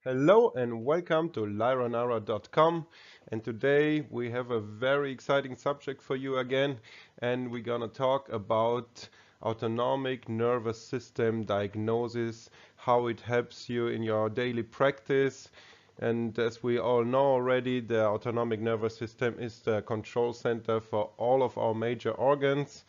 Hello and welcome to lyranara.com, and today we have a very exciting subject for you again, and we're gonna talk about autonomic nervous system diagnosis, how it helps you in your daily practice. And as we all know already, the autonomic nervous system is the control center for all of our major organs.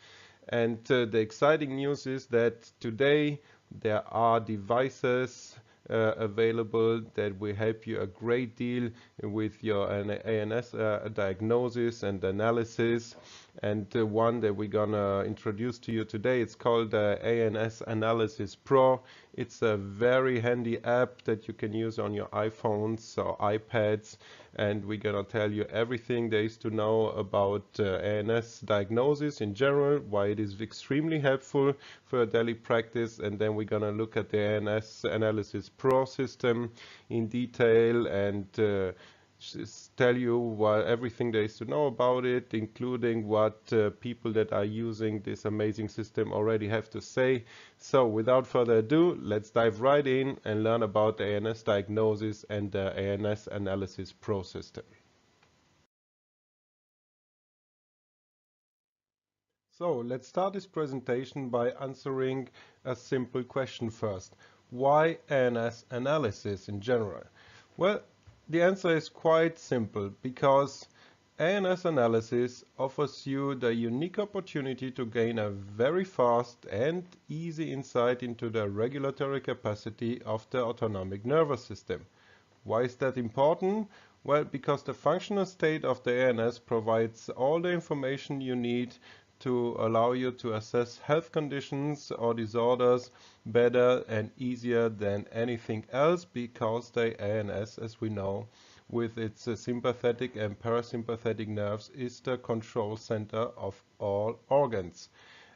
And the exciting news is that today there are devices available that will help you a great deal with your ANS diagnosis and analysis. And one that we're gonna introduce to you today, it's called ANS Analysis Pro. It's a very handy app that you can use on your iPhones or iPads, and we're gonna tell you everything there is to know about ANS diagnosis in general, why it is extremely helpful for daily practice, and then we're gonna look at the ANS Analysis Pro system in detail and just tell you what everything there is to know about it, including what people that are using this amazing system already have to say. So without further ado, let's dive right in and learn about the ANS diagnosis and the ANS Analysis Pro system. So let's start this presentation by answering a simple question first. Why ANS analysis in general? Well, the answer is quite simple, because ANS analysis offers you the unique opportunity to gain a very fast and easy insight into the regulatory capacity of the autonomic nervous system. Why is that important? Well, because the functional state of the ANS provides all the information you need to allow you to assess health conditions or disorders better and easier than anything else, because the ANS, as we know, with its sympathetic and parasympathetic nerves, is the control center of all organs.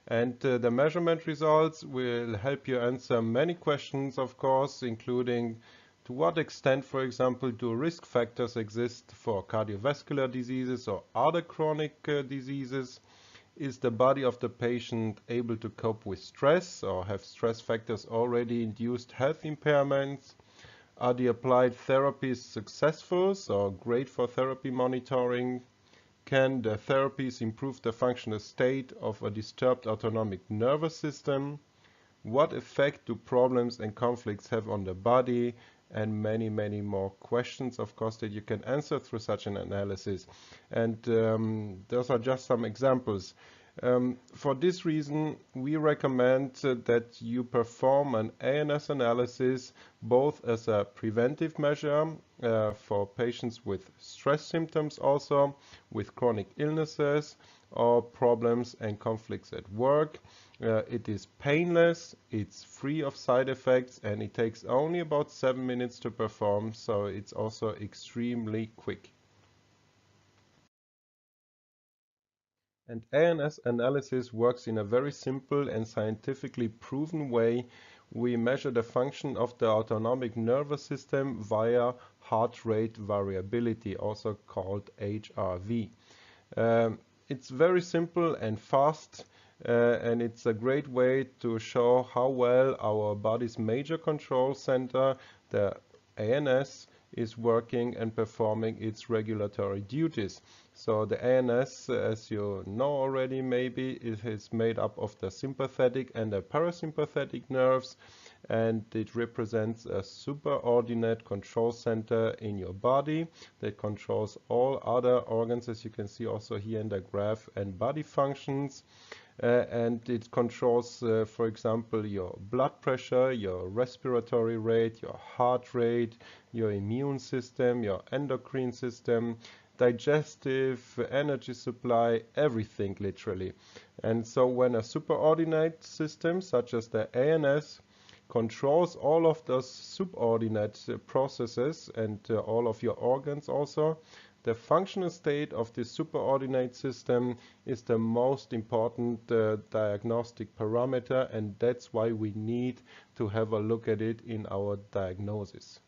And the measurement results will help you answer many questions, of course, including to what extent, for example, do risk factors exist for cardiovascular diseases or other chronic diseases? Is the body of the patient able to cope with stress, or have stress factors already induced health impairments? Are the applied therapies successful or great for therapy monitoring? Can the therapies improve the functional state of a disturbed autonomic nervous system? What effect do problems and conflicts have on the body? And many, many more questions, of course, that you can answer through such an analysis. And those are just some examples. For this reason, we recommend that you perform an ANS analysis both as a preventive measure for patients with stress symptoms, also with chronic illnesses or problems and conflicts at work. It is painless, it's free of side effects, and it takes only about 7 minutes to perform, so it's also extremely quick. And ANS analysis works in a very simple and scientifically proven way. We measure the function of the autonomic nervous system via heart rate variability, also called HRV. It's very simple and fast. And it's a great way to show how well our body's major control center, the ANS, is working and performing its regulatory duties. So the ANS, as you know already maybe, it is made up of the sympathetic and the parasympathetic nerves, and it represents a superordinate control center in your body that controls all other organs, as you can see also here in the graph, and body functions. And it controls, for example, your blood pressure, your respiratory rate, your heart rate, your immune system, your endocrine system, digestive, energy supply, everything literally. And so when a superordinate system such as the ANS controls all of those subordinate processes and all of your organs also, the functional state of the superordinate system is the most important diagnostic parameter, and that's why we need to have a look at it in our diagnosis.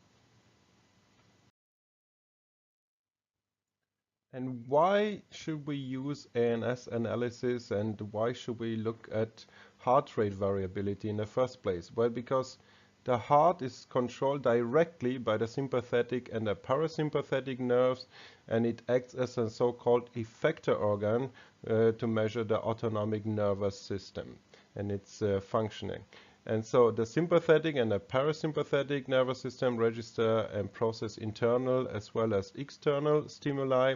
And why should we use ANS analysis, and why should we look at heart rate variability in the first place? Well, because the heart is controlled directly by the sympathetic and the parasympathetic nerves, and it acts as a so-called effector organ to measure the autonomic nervous system and its functioning. And so the sympathetic and the parasympathetic nervous system register and process internal as well as external stimuli,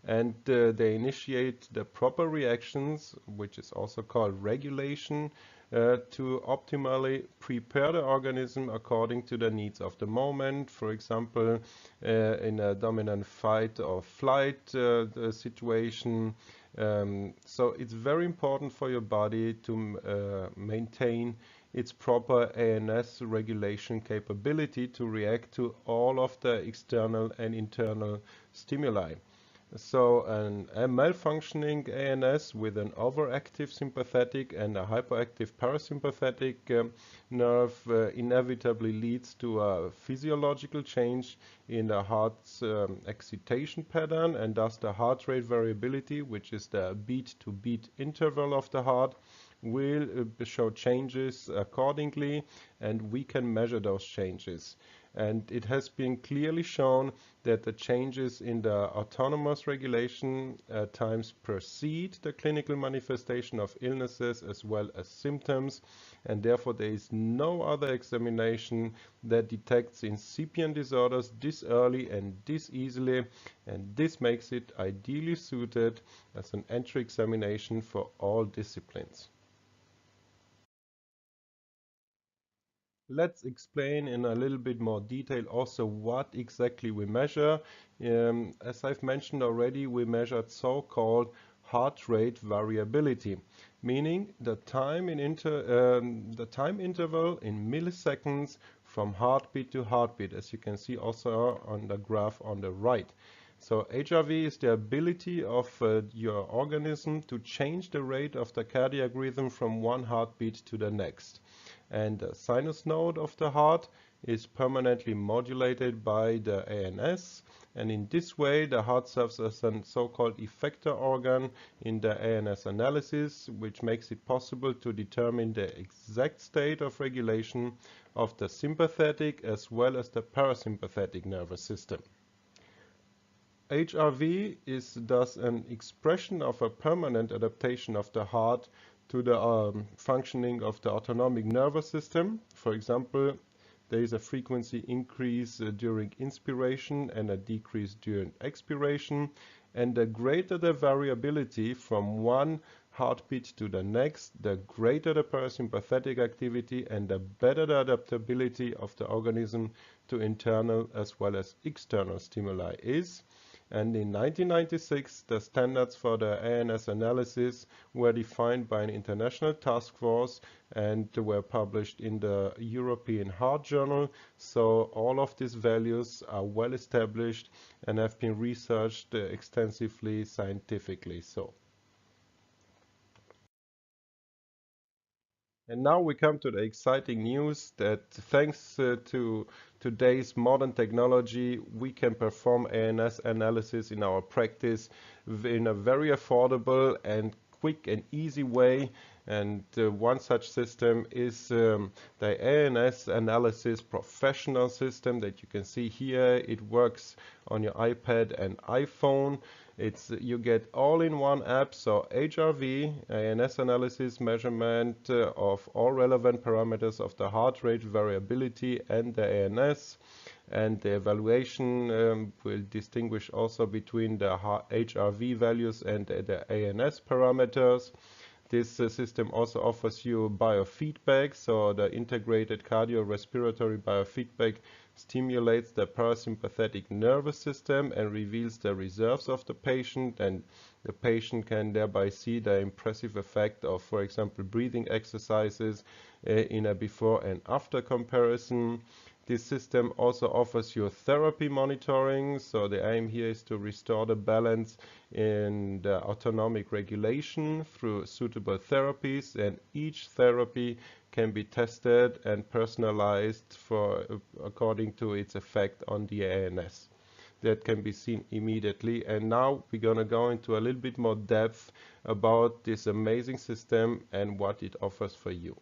and they initiate the proper reactions, which is also called regulation, to optimally prepare the organism according to the needs of the moment. For example, in a dominant fight or flight situation. So it's very important for your body to maintain its proper ANS regulation capability to react to all of the external and internal stimuli. So a malfunctioning ANS with an overactive sympathetic and a hyperactive parasympathetic nerve inevitably leads to a physiological change in the heart's excitation pattern, and thus the heart rate variability, which is the beat-to-beat interval of the heart, will show changes accordingly, and we can measure those changes. And it has been clearly shown that the changes in the autonomous regulation at times precede the clinical manifestation of illnesses as well as symptoms, and therefore there is no other examination that detects incipient disorders this early and this easily, and this makes it ideally suited as an entry examination for all disciplines. Let's explain in a little bit more detail also what exactly we measure. As I've mentioned already, we measured so-called heart rate variability, meaning the time interval in milliseconds from heartbeat to heartbeat, as you can see also on the graph on the right. So HRV is the ability of your organism to change the rate of the cardiac rhythm from one heartbeat to the next. And the sinus node of the heart is permanently modulated by the ANS, and in this way the heart serves as a so-called effector organ in the ANS analysis, which makes it possible to determine the exact state of regulation of the sympathetic as well as the parasympathetic nervous system. HRV is thus an expression of a permanent adaptation of the heart to the functioning of the autonomic nervous system. For example, there is a frequency increase during inspiration and a decrease during expiration, and the greater the variability from one heartbeat to the next, the greater the parasympathetic activity and the better the adaptability of the organism to internal as well as external stimuli is. And in 1996, the standards for the ANS analysis were defined by an international task force and were published in the European Heart Journal. So all of these values are well established and have been researched extensively scientifically. And now we come to the exciting news that thanks to today's modern technology, we can perform ANS analysis in our practice in a very affordable and quick and easy way. And one such system is the ANS Analysis Professional System that you can see here. It works on your iPad and iPhone. You get all-in-one app, so HRV, ANS analysis, measurement of all relevant parameters of the heart rate variability and the ANS, and the evaluation will distinguish also between the HRV values and the ANS parameters. This system also offers you biofeedback, so the integrated cardiorespiratory biofeedback stimulates the parasympathetic nervous system and reveals the reserves of the patient, and the patient can thereby see the impressive effect of, for example, breathing exercises in a before and after comparison. This system also offers you therapy monitoring, so the aim here is to restore the balance in the autonomic regulation through suitable therapies, and each therapy can be tested and personalized according to its effect on the ANS. that can be seen immediately. And now we're going to go into a little bit more depth about this amazing system and what it offers for you.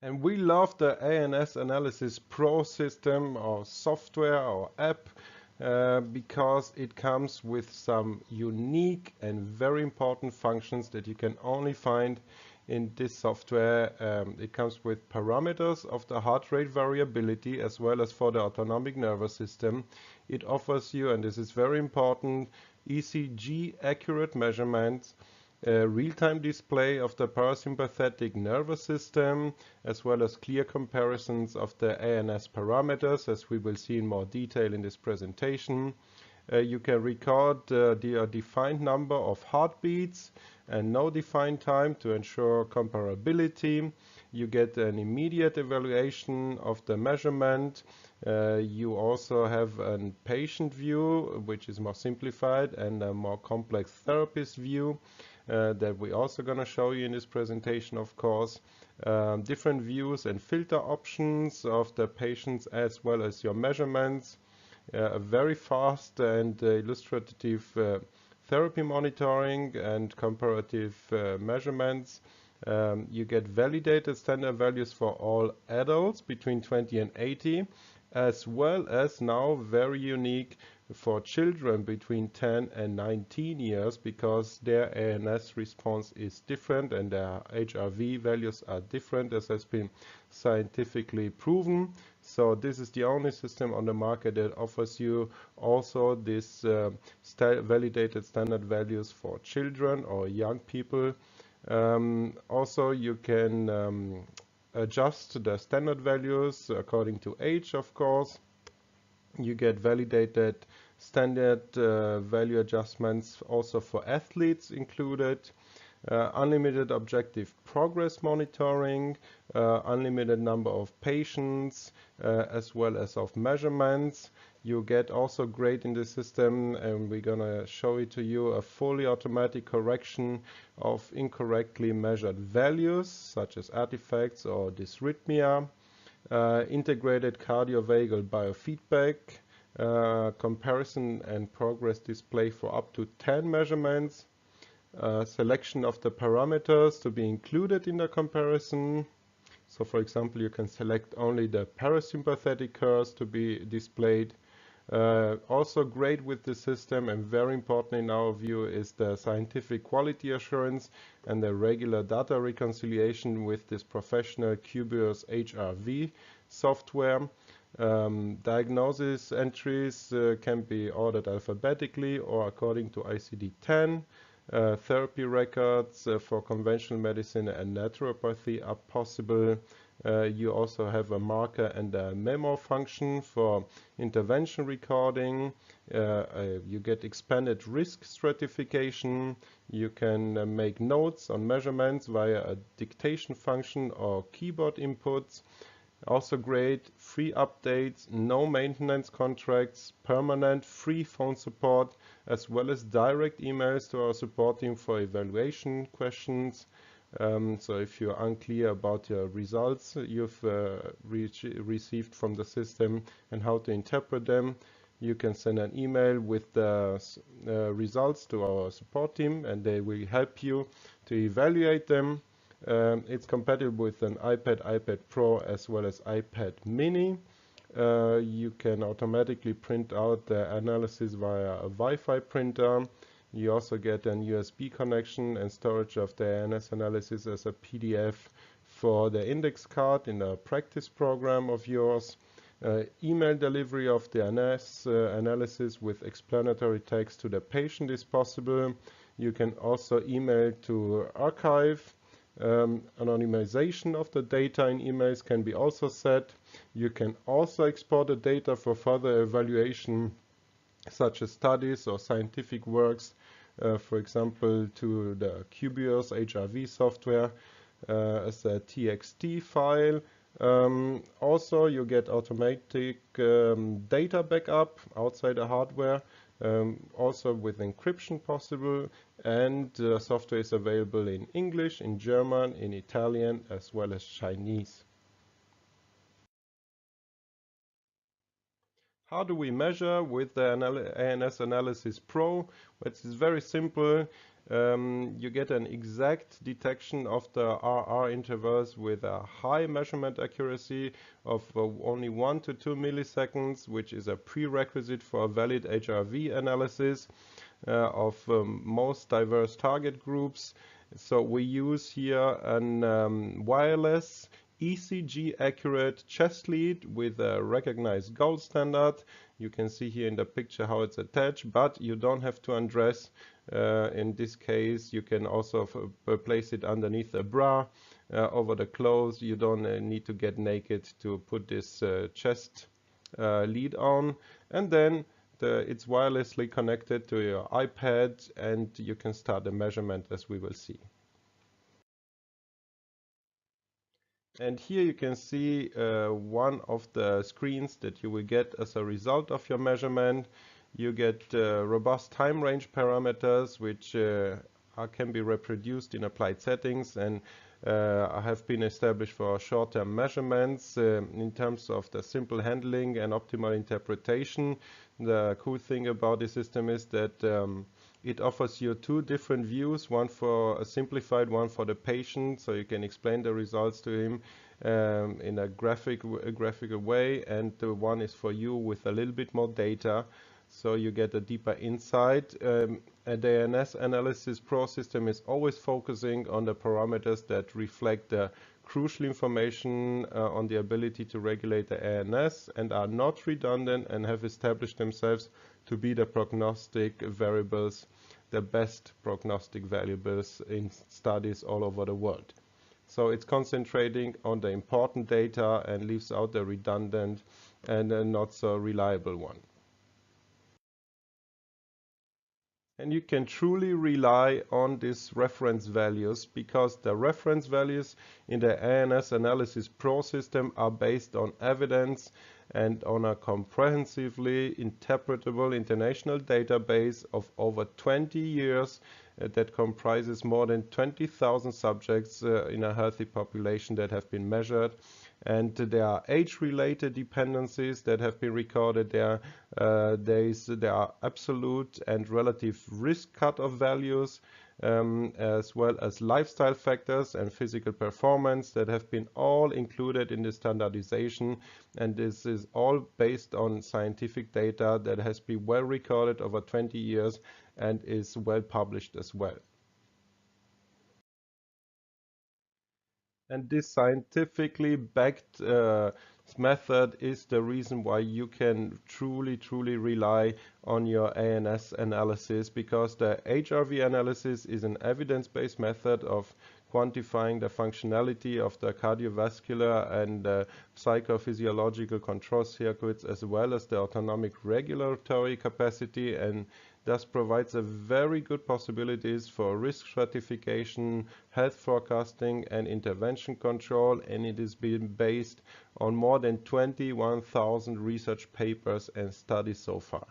And we love the ANS Analysis Pro system or software or app because it comes with some unique and very important functions that you can only find in this software. It comes with parameters of the heart rate variability as well as for the autonomic nervous system. It offers you, and this is very important, ECG accurate measurements, real-time display of the parasympathetic nervous system, as well as clear comparisons of the ANS parameters, as we will see in more detail in this presentation. You can record the defined number of heartbeats and no defined time to ensure comparability. You get an immediate evaluation of the measurement. You also have a patient view, which is more simplified, and a more complex therapist view that we're also going to show you in this presentation, of course. Different views and filter options of the patients as well as your measurements. A very fast and illustrative therapy monitoring and comparative measurements. You get validated standard values for all adults between 20 and 80, as well as now very unique for children between 10 and 19 years, because their ANS response is different and their HRV values are different, as has been scientifically proven. So this is the only system on the market that offers you also this validated standard values for children or young people. Also, you can adjust the standard values according to age, of course. You get validated standard value adjustments also for athletes included. Unlimited objective progress monitoring, unlimited number of patients, as well as of measurements. You get also great in the system, and we're gonna show it to you, a fully automatic correction of incorrectly measured values, such as artifacts or dysrhythmia. Integrated cardiovagal biofeedback, comparison and progress display for up to 10 measurements. Selection of the parameters to be included in the comparison. So for example, you can select only the parasympathetic curves to be displayed. Also great with the system, and very important in our view, is the scientific quality assurance and the regular data reconciliation with this professional Cubios HRV software. Diagnosis entries can be ordered alphabetically or according to ICD-10. Therapy records for conventional medicine and naturopathy are possible. You also have a marker and a memo function for intervention recording. You get expanded risk stratification. You can make notes on measurements via a dictation function or keyboard inputs. Also great, free updates, no maintenance contracts, permanent free phone support, as well as direct emails to our support team for evaluation questions. So if you're unclear about your results you've received from the system and how to interpret them, you can send an email with the results to our support team, and they will help you to evaluate them. It's compatible with an iPad, iPad Pro, as well as iPad Mini. You can automatically print out the analysis via a Wi-Fi printer. You also get an USB connection and storage of the ANS analysis as a PDF for the index card in a practice program of yours. Email delivery of the ANS analysis with explanatory text to the patient is possible. You can also email to archive. Anonymization of the data in emails can be also set. You can also export the data for further evaluation, such as studies or scientific works, for example to the Cubios HRV software as a TXT file. Also you get automatic data backup outside the hardware, also with encryption possible, and software is available in English, in German, in Italian, as well as Chinese. How do we measure with the ANS Analysis Pro? It's very simple. You get an exact detection of the RR intervals with a high measurement accuracy of only 1 to 2 milliseconds, which is a prerequisite for a valid HRV analysis of most diverse target groups. So we use here an wireless ECG accurate chest lead with a recognized gold standard. You can see here in the picture how it's attached, but you don't have to undress. In this case, you can also place it underneath a bra, over the clothes. You don't need to get naked to put this chest lead on. And then it's wirelessly connected to your iPad, and you can start the measurement, as we will see. And here you can see one of the screens that you will get as a result of your measurement. You get robust time range parameters, which can be reproduced in applied settings and have been established for short-term measurements. In terms of the simple handling and optimal interpretation, the cool thing about this system is that it offers you two different views, one for a simplified, one for the patient, so you can explain the results to him in a graphical way, and the one is for you with a little bit more data, so you get a deeper insight. The ANS Analysis Pro system is always focusing on the parameters that reflect the crucial information on the ability to regulate the ANS and are not redundant and have established themselves to be the prognostic variables, the best prognostic variables in studies all over the world. So it's concentrating on the important data and leaves out the redundant and not so reliable one. And you can truly rely on these reference values because the reference values in the ANS Analysis Pro system are based on evidence and on a comprehensively interpretable international database of over 20 years that comprises more than 20,000 subjects in a healthy population that have been measured. And there are age-related dependencies that have been recorded there. There are absolute and relative risk cutoff values, as well as lifestyle factors and physical performance that have been all included in the standardization. And this is all based on scientific data that has been well recorded over 20 years and is well published as well. And this scientifically backed method is the reason why you can truly rely on your ANS analysis, because the HRV analysis is an evidence-based method of quantifying the functionality of the cardiovascular and psychophysiological control circuits, as well as the autonomic regulatory capacity, and thus provides a very good possibilities for risk stratification, health forecasting and intervention control, and it is being based on more than 21,000 research papers and studies so far.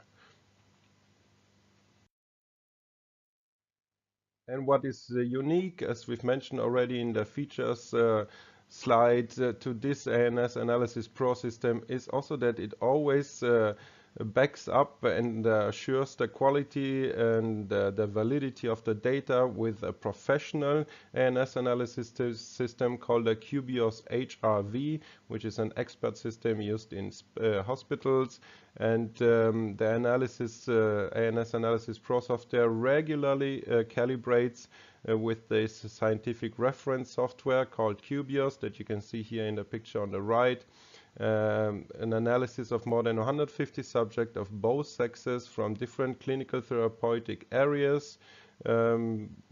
And what is unique, as we've mentioned already in the features slide to this ANS Analysis Pro system, is also that it always backs up and assures the quality and the validity of the data with a professional ANS analysis system called the Cubios HRV, which is an expert system used in hospitals. And the ANS Analysis Pro software regularly calibrates with this scientific reference software called Cubios that you can see here in the picture on the right. An analysis of more than 150 subjects of both sexes from different clinical therapeutic areas,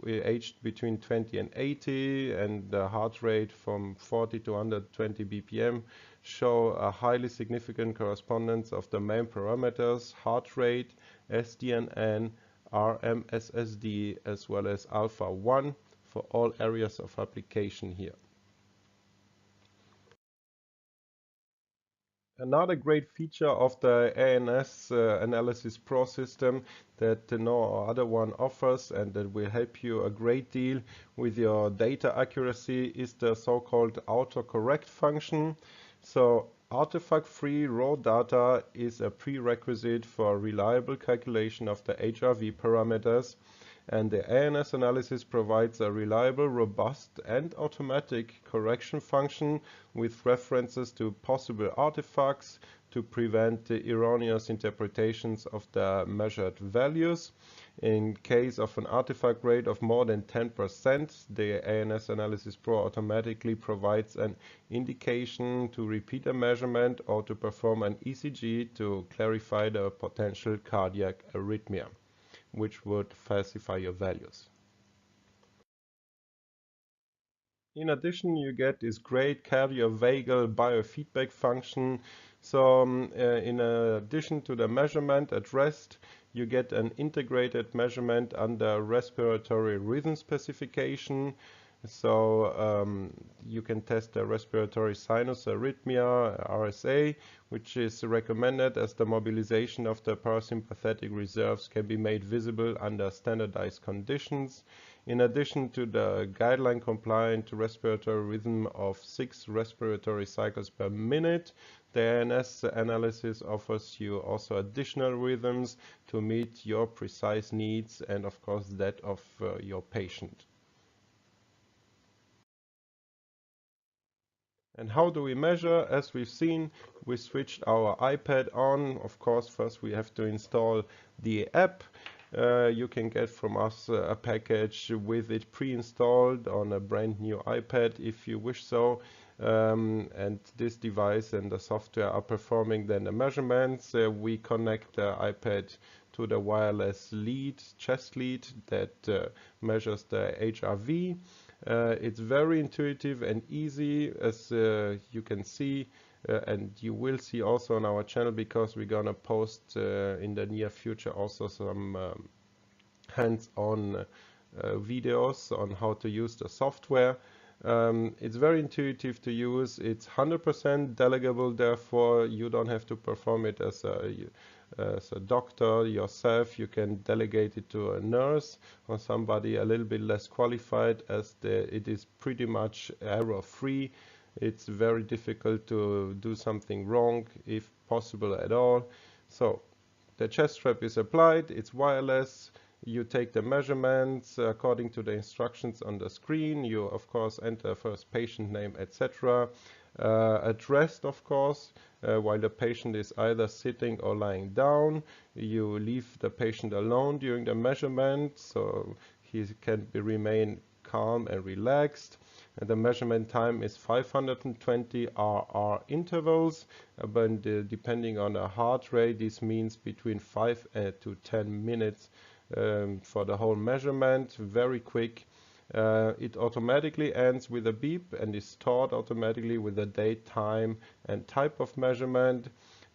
aged between 20 and 80, and the heart rate from 40 to 120 BPM, show a highly significant correspondence of the main parameters: heart rate, SDNN, RMSSD, as well as alpha 1 for all areas of application here. Another great feature of the ANS Analysis Pro system that no other one offers, and that will help you a great deal with your data accuracy, is the so-called autocorrect function. So Artifact-free raw data is a prerequisite for reliable calculation of the HRV parameters, and the ANS analysis provides a reliable, robust, and automatic correction function with references to possible artifacts to prevent the erroneous interpretations of the measured values. In case of an artifact rate of more than 10%, the ANS Analysis Pro automatically provides an indication to repeat a measurement or to perform an ECG to clarify the potential cardiac arrhythmia, which would falsify your values. In addition, you get this great cardiovagal biofeedback function. So in addition to the measurement at rest, you get an integrated measurement under respiratory rhythm specification. So you can test the respiratory sinus arrhythmia, RSA, which is recommended as the mobilization of the parasympathetic reserves can be made visible under standardized conditions. In addition to the guideline-compliant respiratory rhythm of 6 respiratory cycles per minute, the ANS analysis offers you also additional rhythms to meet your precise needs and, of course, that of your patient. And how do we measure? As we've seen, we switched our iPad on. Of course, first we have to install the app. You can get from us a package with it pre-installed on a brand new iPad if you wish so. And this device and the software are performing then the measurements. We connect the iPad to the wireless lead, chest lead that measures the HRV. It's very intuitive and easy, as you can see, and you will see also on our channel, because we're gonna post in the near future also some hands-on videos on how to use the software. It's very intuitive to use. It's 100% delegable, therefore you don't have to perform it as a doctor yourself. You can delegate it to a nurse or somebody a little bit less qualified, as it is pretty much error-free. It's very difficult to do something wrong, if possible at all. So the chest strap is applied, it's wireless. You take the measurements according to the instructions on the screen. You, of course, enter first patient name, etc. At rest, of course, while the patient is either sitting or lying down. You leave the patient alone during the measurement, so he can remain calm and relaxed. And the measurement time is 520 RR intervals, but depending on the heart rate, this means between 5 to 10 minutes for the whole measurement. Very quick. It automatically ends with a beep and is stored automatically with the date, time, and type of measurement.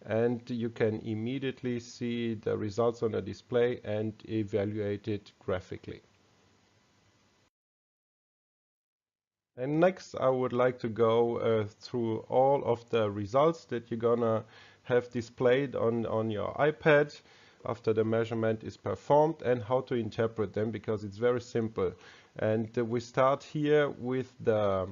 And you can immediately see the results on the display and evaluate it graphically. And next, I would like to go through all of the results that you're gonna have displayed on your iPad after the measurement is performed, and how to interpret them, because it's very simple. And we start here with the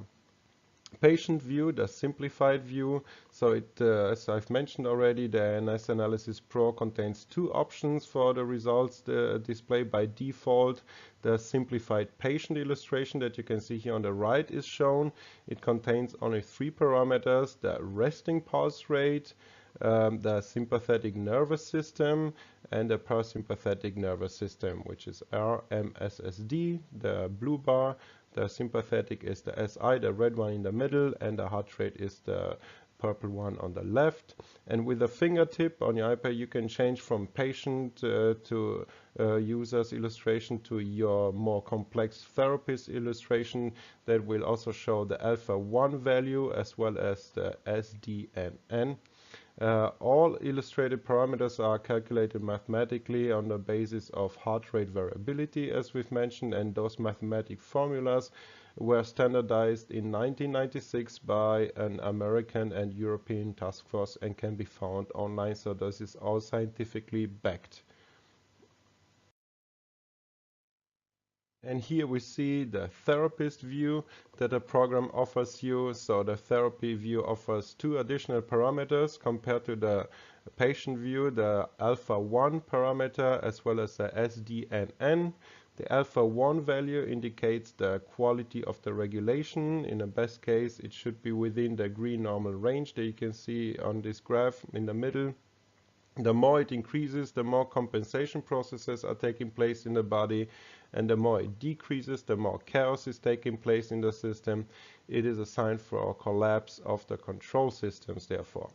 patient view, the simplified view. So it, as I've mentioned already, the ANS Analysis Pro contains 2 options for the results displayed by default. The simplified patient illustration that you can see here on the right is shown. It contains only 3 parameters: the resting pulse rate, the sympathetic nervous system, and the parasympathetic nervous system, which is RMSSD, the blue bar. The sympathetic is the SI, the red one in the middle, and the heart rate is the purple one on the left. And with a fingertip on your iPad, you can change from patient to user's illustration to your more complex therapist illustration that will also show the alpha 1 value as well as the SDNN. All illustrated parameters are calculated mathematically on the basis of heart rate variability, as we've mentioned, and those mathematic formulas were standardized in 1996 by an American and European task force and can be found online, so this is all scientifically backed. And here we see the therapist view that a program offers you. So the therapy view offers two additional parameters compared to the patient view, the alpha 1 parameter as well as the SDNN. The alpha 1 value indicates the quality of the regulation. In the best case, it should be within the green normal range that you can see on this graph in the middle. The more it increases, the more compensation processes are taking place in the body, and the more it decreases, the more chaos is taking place in the system. It is a sign for a collapse of the control systems, therefore.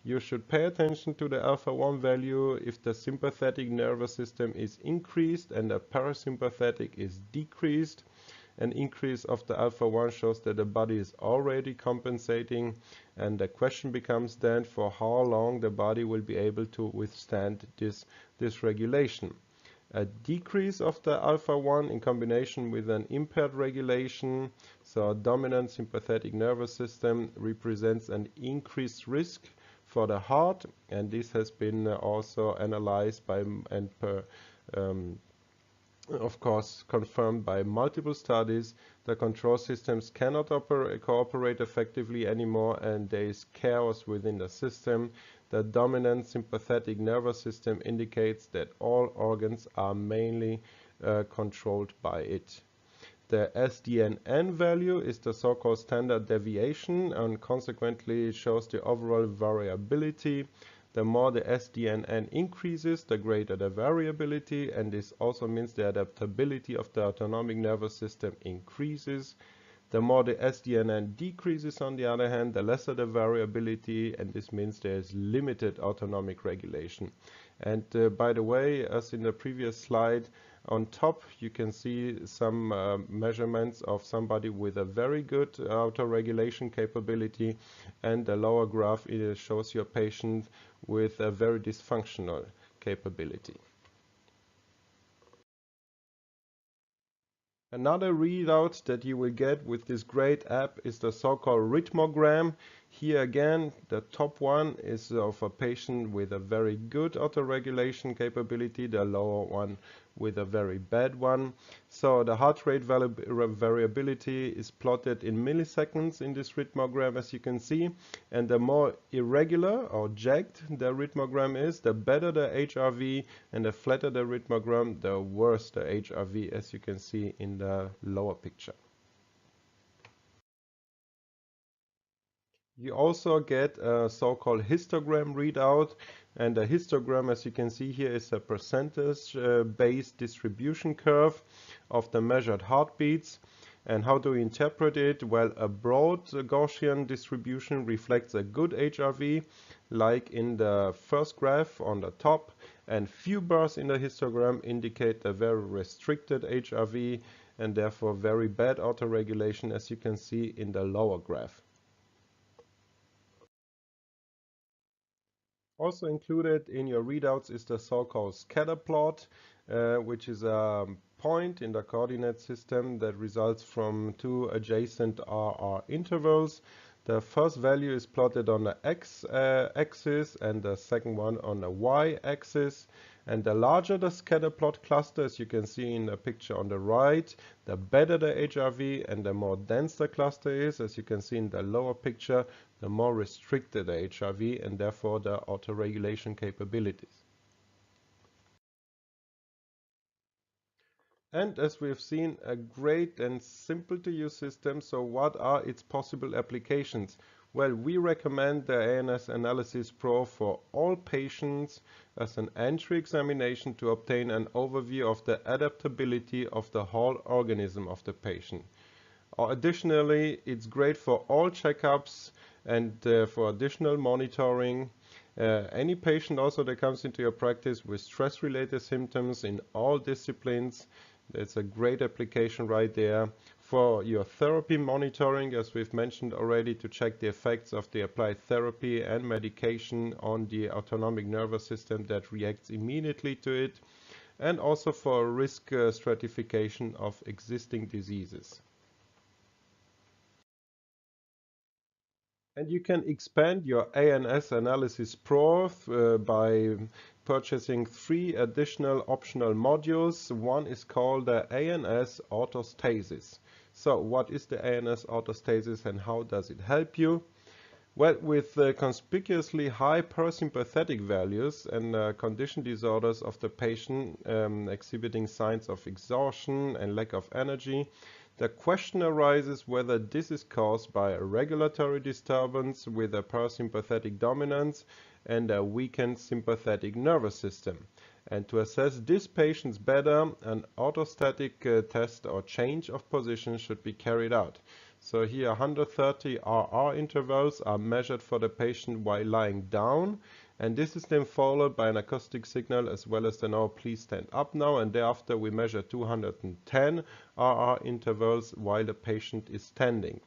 You should pay attention to the alpha 1 value if the sympathetic nervous system is increased and the parasympathetic is decreased. An increase of the alpha 1 shows that the body is already compensating, and the question becomes then for how long the body will be able to withstand this dysregulation. A decrease of the alpha 1 in combination with an impaired regulation, so a dominant sympathetic nervous system, represents an increased risk for the heart, and this has been also analyzed by of course confirmed by multiple studies. The control systems cannot cooperate effectively anymore, and there is chaos within the system. The dominant sympathetic nervous system indicates that all organs are mainly controlled by it. The SDNN value is the so-called standard deviation and consequently shows the overall variability. The more the SDNN increases, the greater the variability, and this also means the adaptability of the autonomic nervous system increases. The more the SDNN decreases, on the other hand, the lesser the variability, and this means there is limited autonomic regulation. And by the way, as in the previous slide, on top you can see some measurements of somebody with a very good autoregulation capability, and the lower graph shows you a patient with a very dysfunctional capability. Another readout that you will get with this great app is the so-called rhythmogram. Here again, the top one is of a patient with a very good autoregulation capability, the lower one with a very bad one. So the heart rate variability is plotted in milliseconds in this rhythmogram, as you can see. And the more irregular or jagged the rhythmogram is, the better the HRV, and the flatter the rhythmogram, the worse the HRV, as you can see in the lower picture. You also get a so-called histogram readout, and the histogram, as you can see here, is a percentage-based distribution curve of the measured heartbeats. And how do we interpret it? Well, a broad Gaussian distribution reflects a good HRV, like in the first graph on the top, and few bars in the histogram indicate a very restricted HRV and therefore very bad autoregulation, as you can see in the lower graph. Also included in your readouts is the so-called scatter plot, which is a point in the coordinate system that results from two adjacent RR intervals. The first value is plotted on the x-axis and the second one on the y-axis. And the larger the scatter plot cluster, as you can see in the picture on the right, the better the HRV, and the more dense the cluster is, as you can see in the lower picture, the more restricted the HRV and therefore the autoregulation capabilities. And as we've seen, a great and simple to use system. So what are its possible applications? Well, we recommend the ANS Analysis Pro for all patients as an entry examination to obtain an overview of the adaptability of the whole organism of the patient. Additionally, it's great for all checkups and for additional monitoring. Any patient also that comes into your practice with stress-related symptoms in all disciplines, it's a great application right there. For your therapy monitoring, as we've mentioned already, to check the effects of the applied therapy and medication on the autonomic nervous system that reacts immediately to it, and also for risk stratification of existing diseases. And you can expand your ANS Analysis Pro by purchasing 3 additional optional modules. One is called the ANS Autostasis. So what is the ANS Autostasis and how does it help you? Well, with conspicuously high parasympathetic values and condition disorders of the patient exhibiting signs of exhaustion and lack of energy, the question arises whether this is caused by a regulatory disturbance with a parasympathetic dominance and a weakened sympathetic nervous system. And to assess this patients better, an autostatic test or change of position should be carried out. So here 130 RR intervals are measured for the patient while lying down, and this is then followed by an acoustic signal as well as the "now please stand up now," and thereafter we measure 210 RR intervals while the patient is standing.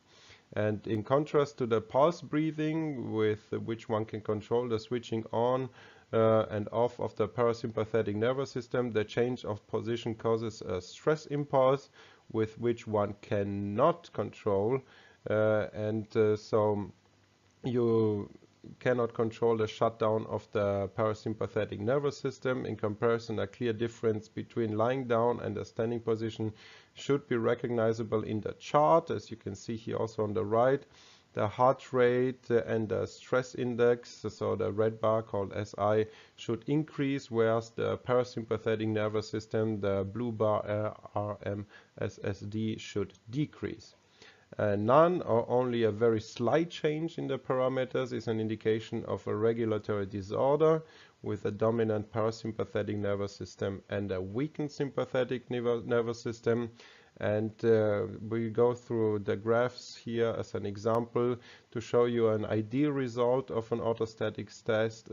And in contrast to the pulse breathing, with which one can control the switching on and off of the parasympathetic nervous system, the change of position causes a stress impulse with which one cannot control, so you cannot control the shutdown of the parasympathetic nervous system. In comparison, a clear difference between lying down and the standing position should be recognizable in the chart, as you can see here also on the right. The heart rate and the stress index, so the red bar called SI, should increase, whereas the parasympathetic nervous system, the blue bar RMSSD, should decrease. None or only a very slight change in the parameters is an indication of a regulatory disorder with a dominant parasympathetic nervous system and a weakened sympathetic nervous system. And we go through the graphs here as an example to show you an ideal result of an autostatic test,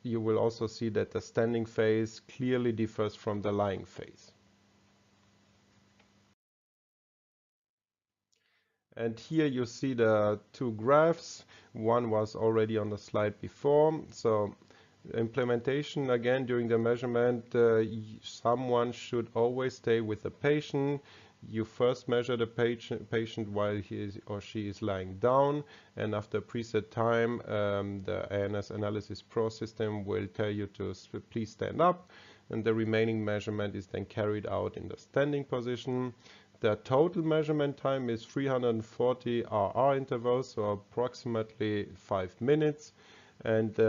you will also see that the standing phase clearly differs from the lying phase. And here you see the 2 graphs. One was already on the slide before. So implementation, again, during the measurement, someone should always stay with the patient. You first measure the patient while he or she is lying down, and after preset time, the ANS Analysis Pro system will tell you to please stand up, and the remaining measurement is then carried out in the standing position. The total measurement time is 340 RR intervals, so approximately 5 minutes. And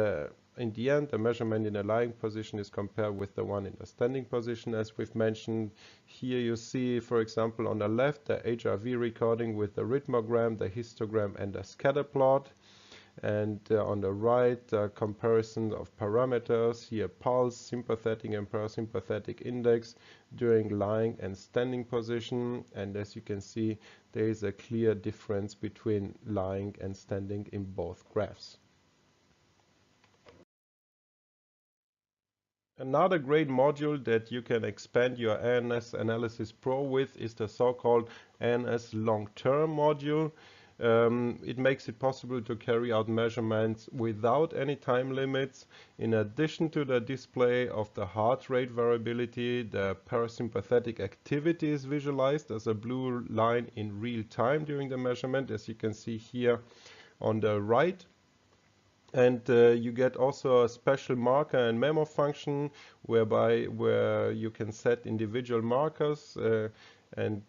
in the end, the measurement in the lying position is compared with the one in the standing position, as we've mentioned. Here you see, for example, on the left, the HRV recording with the rhythmogram, the histogram, and the scatter plot. And on the right, comparison of parameters, here pulse, sympathetic and parasympathetic index during lying and standing position. And as you can see, there is a clear difference between lying and standing in both graphs. Another great module that you can expand your ANS Analysis Pro with is the so-called ANS Long-Term module. It makes it possible to carry out measurements without any time limits. In addition to the display of the heart rate variability, the parasympathetic activity is visualized as a blue line in real time during the measurement, as you can see here on the right. And you get also a special marker and memo function where you can set individual markers and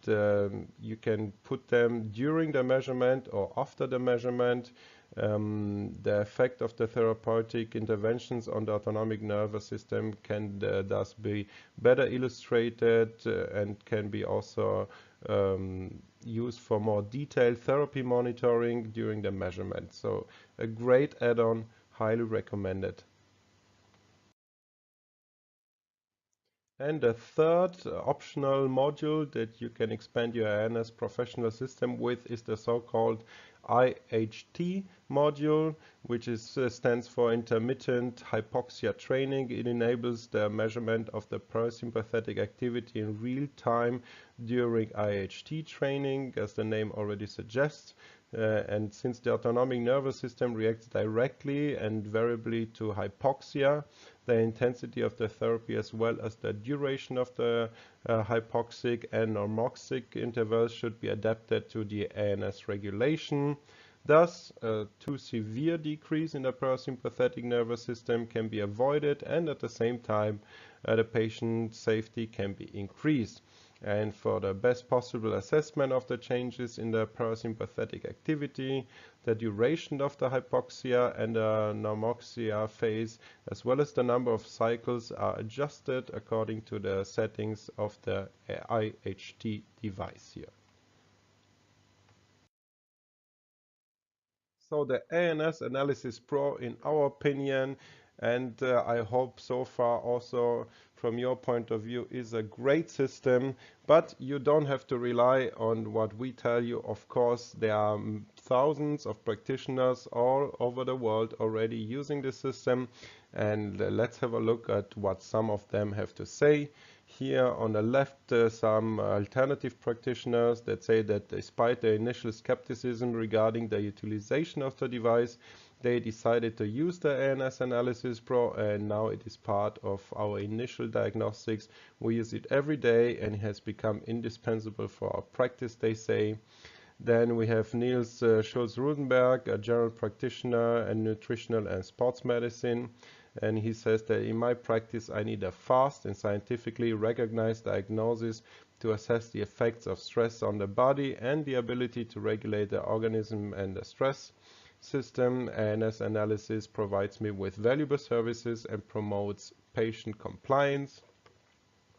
you can put them during the measurement or after the measurement. The effect of the therapeutic interventions on the autonomic nervous system can thus be better illustrated and can be also used for more detailed therapy monitoring during the measurement. So a great add-on, highly recommended. And the third optional module that you can expand your ANS professional system with is the so-called IHT module, which stands for intermittent hypoxia training. It enables the measurement of the parasympathetic activity in real time during IHT training, as the name already suggests. And since the autonomic nervous system reacts directly and variably to hypoxia, the intensity of the therapy as well as the duration of the hypoxic and normoxic intervals should be adapted to the ANS regulation. Thus, a too severe decrease in the parasympathetic nervous system can be avoided, and at the same time, the patient's safety can be increased. And for the best possible assessment of the changes in the parasympathetic activity, the duration of the hypoxia and the normoxia phase, as well as the number of cycles, are adjusted according to the settings of the IHT device here. So the ANS Analysis Pro, in our opinion, and I hope so far also from your point of view, is a great system, but you don't have to rely on what we tell you. Of course, there are thousands of practitioners all over the world already using the system, and let's have a look at what some of them have to say. Here on the left, some alternative practitioners that say that despite their initial skepticism regarding the utilization of the device, they decided to use the ANS Analysis Pro, and now it is part of our initial diagnostics. We use it every day and it has become indispensable for our practice, they say. Then we have Niels Schulz-Rudenberg, a general practitioner in nutritional and sports medicine. And he says that in my practice, I need a fast and scientifically recognized diagnosis to assess the effects of stress on the body and the ability to regulate the organism and the stress system. ANS analysis provides me with valuable services and promotes patient compliance.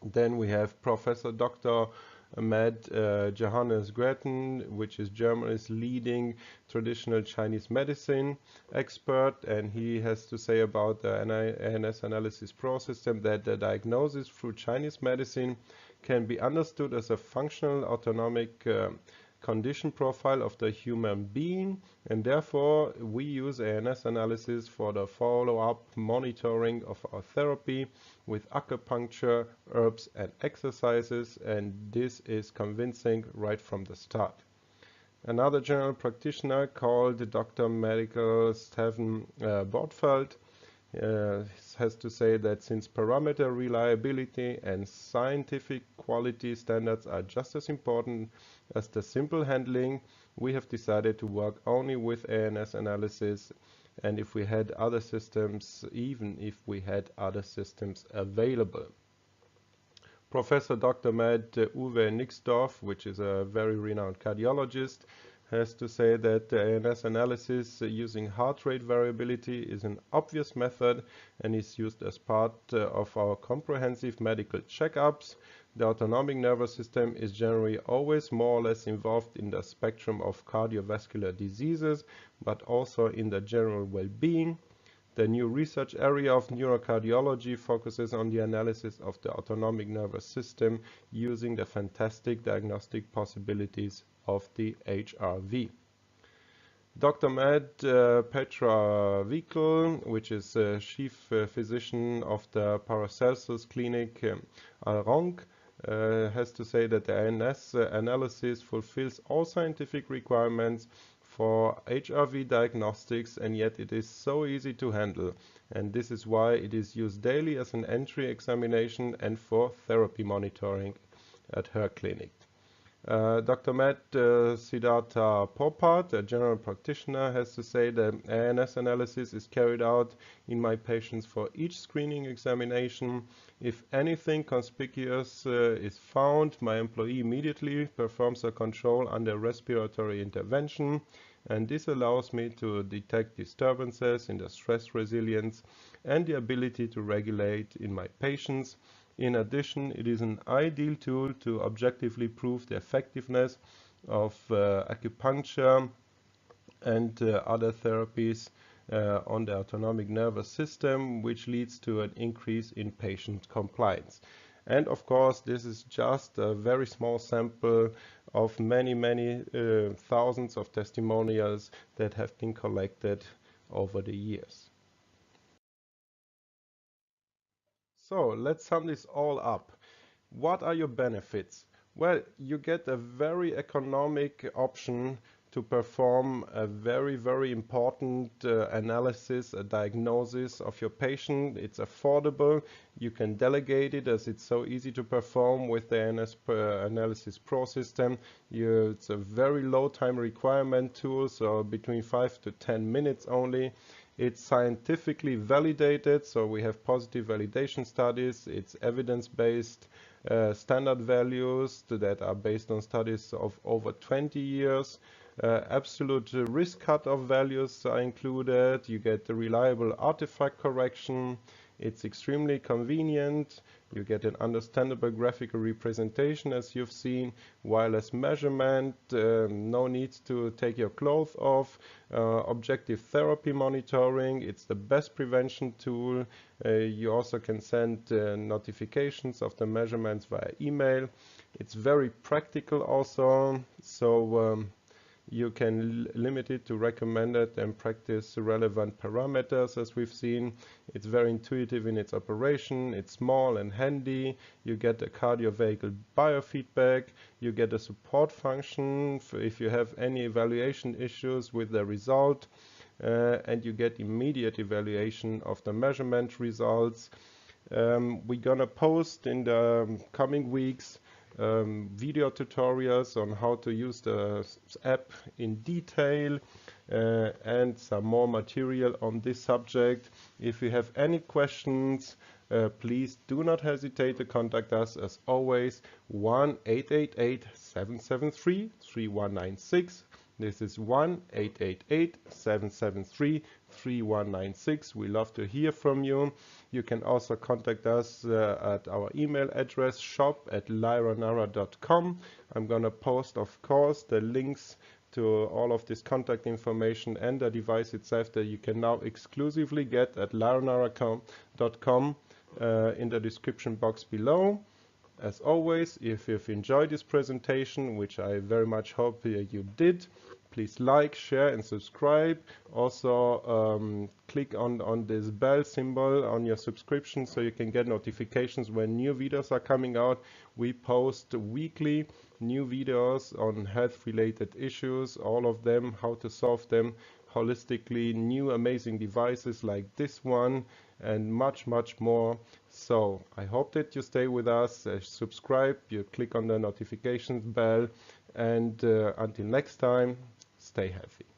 Then we have Professor Dr. Ahmed Johannes Gretton, which is Germany's leading traditional Chinese medicine expert, and he has to say about the ANS Analysis Pro system that the diagnosis through Chinese medicine can be understood as a functional autonomic condition profile of the human being, and therefore we use ANS analysis for the follow-up monitoring of our therapy with acupuncture, herbs and exercises, and this is convincing right from the start. Another general practitioner called Dr. Medical Stephen Bortfeld has to say that since parameter reliability and scientific quality standards are just as important as the simple handling, we have decided to work only with ANS analysis, and if we had other systems, even if we had other systems available. Professor Dr. Med Uwe Nixdorf, which is a very renowned cardiologist, has to say that the ANS analysis using heart rate variability is an obvious method and is used as part of our comprehensive medical checkups. The autonomic nervous system is generally always more or less involved in the spectrum of cardiovascular diseases, but also in the general well-being. The new research area of neurocardiology focuses on the analysis of the autonomic nervous system using the fantastic diagnostic possibilities of the HRV. Dr. Med Petra Wickel, which is chief physician of the Paracelsus Clinic Alronc, has to say that the ANS analysis fulfills all scientific requirements for HRV diagnostics, and yet it is so easy to handle, and this is why it is used daily as an entry examination and for therapy monitoring at her clinic. Dr. Matt Siddhartha Popat, a general practitioner, has to say that ANS analysis is carried out in my patients for each screening examination. If anything conspicuous is found, my employee immediately performs a control under respiratory intervention, and this allows me to detect disturbances in the stress resilience and the ability to regulate in my patients. In addition, it is an ideal tool to objectively prove the effectiveness of acupuncture and other therapies on the autonomic nervous system, which leads to an increase in patient compliance. And of course, this is just a very small sample of many thousands of testimonials that have been collected over the years. So let's sum this all up. What are your benefits? Well, you get a very economic option to perform a very, very important analysis, a diagnosis of your patient. It's affordable. You can delegate it as it's so easy to perform with the ANS Analysis Pro system. It's a very low time requirement tool, so between 5 to 10 minutes only. It's scientifically validated, so we have positive validation studies. It's evidence-based standard values that are based on studies of over 20 years. Absolute risk cutoff values are included. You get the reliable artifact correction. It's extremely convenient. You get an understandable graphical representation, as you've seen. Wireless measurement, no need to take your clothes off. Objective therapy monitoring, it's the best prevention tool. You also can send notifications of the measurements via email. It's very practical also, so you can limit it to recommended and practice relevant parameters, as we've seen. It's very intuitive in its operation. It's small and handy. You get a cardio-vehicle biofeedback. You get a support function if you have any evaluation issues with the result. And you get immediate evaluation of the measurement results. We're gonna post in the coming weeks video tutorials on how to use the app in detail and some more material on this subject. If you have any questions, please do not hesitate to contact us. As always, 1-888-773-3196. This is 1-888-773-3196. We love to hear from you. You can also contact us at our email address, shop@lyranara.com. I'm going to post, of course, the links to all of this contact information and the device itself that you can now exclusively get at lyranara.com in the description box below. As always, if you've enjoyed this presentation, which I very much hope you did, please like, share and subscribe. Also click on this bell symbol on your subscription so you can get notifications when new videos are coming out. We post weekly new videos on health related issues, all of them, how to solve them holistically, new amazing devices like this one, and much more. So I hope that you stay with us, subscribe, you click on the notifications bell, and until next time, stay healthy.